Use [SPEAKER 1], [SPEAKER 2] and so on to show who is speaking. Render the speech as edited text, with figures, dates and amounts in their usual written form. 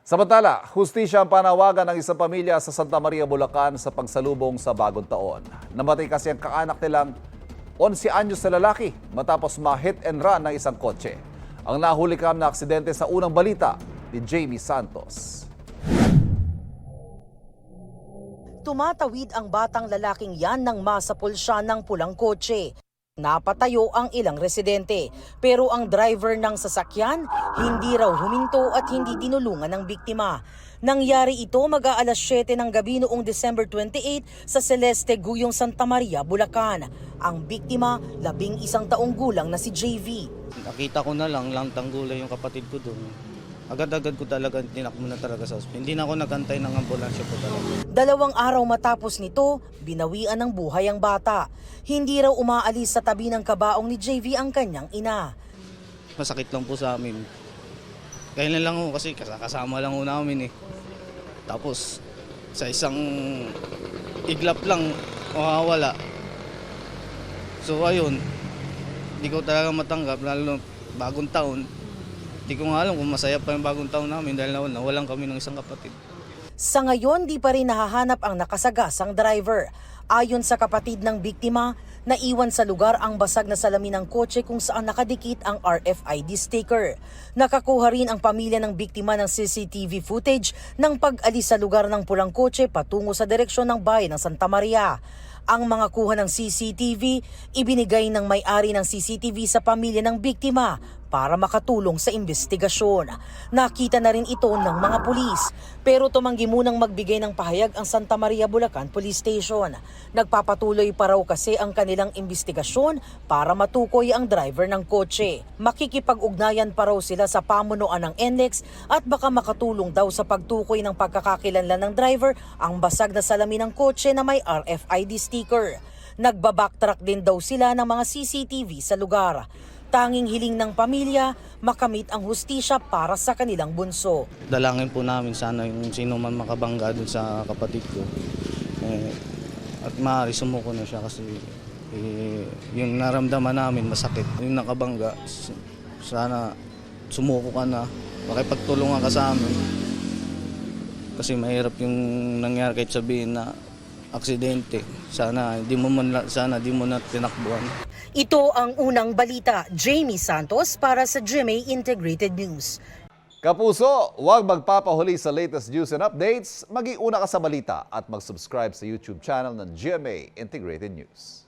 [SPEAKER 1] Samantala, hustisya ang panawagan ng isang pamilya sa Santa Maria, Bulacan sa pagsalubong sa bagong taon. Namatay kasi ang kaanak nilang 11 anyos na lalaki matapos ma-hit and run ng isang kotse. Ang nahulikam na aksidente sa unang balita ni Jamie Santos.
[SPEAKER 2] Tumatawid ang batang lalaking yan nang masapul siya ng pulang kotse. Napatayo ang ilang residente, pero ang driver ng sasakyan hindi raw huminto at hindi dinulungan ng biktima. Nangyari ito mag-aalas 7 ng gabi noong December 28 sa Celeste Guyong, Santa Maria, Bulacan. Ang biktima, 11 taong gulang na si JV.
[SPEAKER 3] Nakita ko na lang tanggulay yung kapatid ko doon. Agad-agad ko talaga tinakbo na talaga sa ospital. Hindi na ako nagantay ng ambulansya po talaga.
[SPEAKER 2] 2 araw matapos nito, binawian ng buhay ang bata. Hindi raw umaalis sa tabi ng kabaong ni JV ang kanyang ina.
[SPEAKER 3] Masakit lang po sa amin. Kaya lang ako kasi kasama lang ho namin eh. Tapos sa isang iglap lang mawawala. So ayun, hindi ko talaga matanggap lalo bagong taon. Hindi ko nga alam kung masaya pa yung bagong taon namin dahil nawalan kami ng isang kapatid.
[SPEAKER 2] Sa ngayon, di pa rin nahahanap ang nakasagasang driver. Ayon sa kapatid ng biktima, naiwan sa lugar ang basag na salamin ng kotse kung saan nakadikit ang RFID sticker. Nakakuha rin ang pamilya ng biktima ng CCTV footage ng pag-alis sa lugar ng pulang kotse patungo sa direksyon ng bayan ng Santa Maria. Ang mga kuha ng CCTV, ibinigay ng may-ari ng CCTV sa pamilya ng biktima para makatulong sa investigasyon. Nakita na rin ito ng mga pulis, pero tumanggi munang magbigay ng pahayag ang Santa Maria, Bulacan Police Station. Nagpapatuloy pa raw kasi ang kanilang investigasyon para matukoy ang driver ng kotse. Makikipag-ugnayan pa raw sila sa pamunuan ng NLEX at baka makatulong daw sa pagtukoy ng pagkakakilanlan ng driver ang basag na salamin ng kotse na may RFID sticker. Nagbabacktrack din daw sila ng mga CCTV sa lugar. Tanging hiling ng pamilya, makamit ang hustisya para sa kanilang bunso.
[SPEAKER 3] Dalangin po namin sana yung sino man makabangga dun sa kapatid ko. At maaari sumuko na siya kasi yung naramdaman namin masakit. Yung nakabangga, sana sumuko ka na, makipagtulungan ka sa amin. Kasi mahirap yung nangyari kahit sabihin na aksidente. Sana di mo na tinakbuhan.
[SPEAKER 2] Ito ang unang balita. Jamie Santos para sa GMA Integrated News.
[SPEAKER 1] Kapuso, huwag magpapahuli sa latest news and updates. Mag-iuna ka sa balita at mag-subscribe sa YouTube channel ng GMA Integrated News.